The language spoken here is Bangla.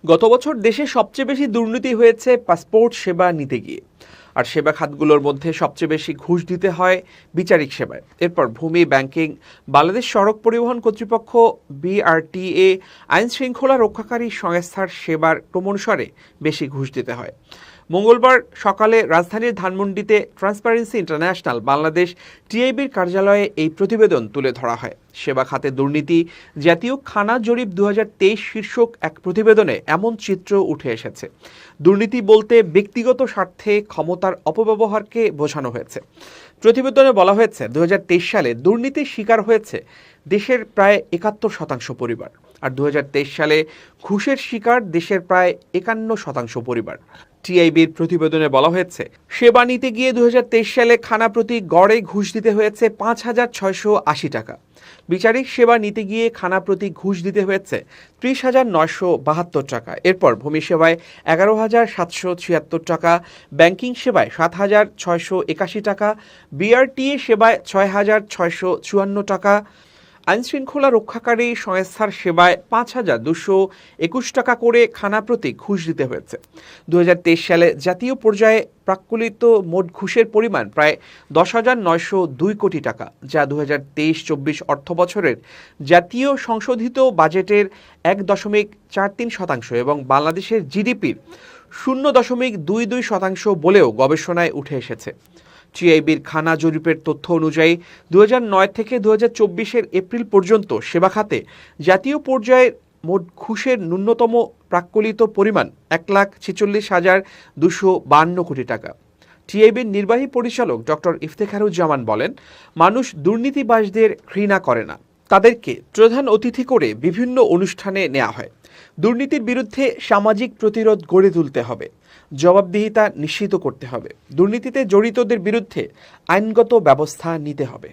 গত বছর দেশে সবচেয়ে বেশি দুর্নীতি হয়েছে পাসপোর্ট সেবা নিতে গিয়ে। আর সেবা খাতগুলোর মধ্যে সবচেয়ে বেশি ঘুষ দিতে হয় বিচারিক সেবায়। এরপর ভূমি, ব্যাংকিং, বাংলাদেশ সড়ক পরিবহন কর্তৃপক্ষ বিআরটিএ, আইন শৃঙ্খলা রক্ষাকারী সংস্থার সেবার ক্রমানুসারে বেশি ঘুষ দিতে হয়। মঙ্গলবার সকালে রাজধানীর ধানমন্ডিতে ট্রান্সপারেন্সি ইন্টারন্যাশনাল বাংলাদেশ টিআইবির কার্যালয়ে এই প্রতিবেদন তুলে ধরা হয়। সেবা খাতে দুর্নীতি, জাতীয় খানা জরিপ 2023 শীর্ষক এক প্রতিবেদনে এমন চিত্র উঠে এসেছে। দুর্নীতি বলতে ব্যক্তিগত স্বার্থে ক্ষমতার অপব্যবহারকে বোঝানো হয়েছে। প্রতিবেদনে বলা হয়েছে 2023 সালে দুর্নীতির শিকার হয়েছে দেশের প্রায় 71% পরিবার, আর 2023 সালে ঘুষের শিকার দেশের প্রায় 51% পরিবার। টিআইবির প্রতিবেদনে বলা হয়েছে, সেবা নিতে গিয়ে 2023 সালে খানা প্রতি গড়ে ঘুষ দিতে হয়েছে 5,680 টাকা। বিচারিক সেবা নিতে গিয়ে খানা প্রতি ঘুষ দিতে হয়েছে 30,972 টাকা। এরপর ভূমি সেবায় 11,776 টাকা, ব্যাংকিং সেবায় 7,681 টাকা, বিআরটিএ সেবায় 6,654 টাকা, আইনশৃঙ্খলা রক্ষাকারী সংস্থার সেবায় 5,221 টাকা করে খানা প্রতি ঘুষ দিতে হয়েছে। 2023 সালে জাতীয় পর্যায়ে প্রাক্কলিত মোট ঘুষের পরিমাণ প্রায় 10,902 কোটি টাকা, যা 2023-24 অর্থ বছরের জাতীয় সংশোধিত বাজেটের 1.43% এবং বাংলাদেশের জিডিপির 0.22% বলেও গবেষণায় উঠে এসেছে। টিআইবির খানা জরিপের তথ্য অনুযায়ী 2009 থেকে 2024 এপ্রিল পর্যন্ত সেবা খাতে জাতীয় পর্যায়ে মোট ঘুষের ন্যূনতম প্রাক্কলিত পরিমাণ 1,46,252 কোটি টাকা। টিআইবির নির্বাহী পরিচালক ডক্টর ইফতেখারুজ্জামান বলেন, মানুষ দুর্নীতিবাজদের ঘৃণা করে না, তাদেরকে প্রধান অতিথি করে বিভিন্ন অনুষ্ঠানে নেওয়া হয়। দুর্নীতির বিরুদ্ধে সামাজিক প্রতিরোধ গড়ে তুলতে হবে, জবাবদিহিতা নিশ্চিত করতে হবে, দুর্নীতিতে জড়িতদের বিরুদ্ধে আইনগত ব্যবস্থা নিতে হবে।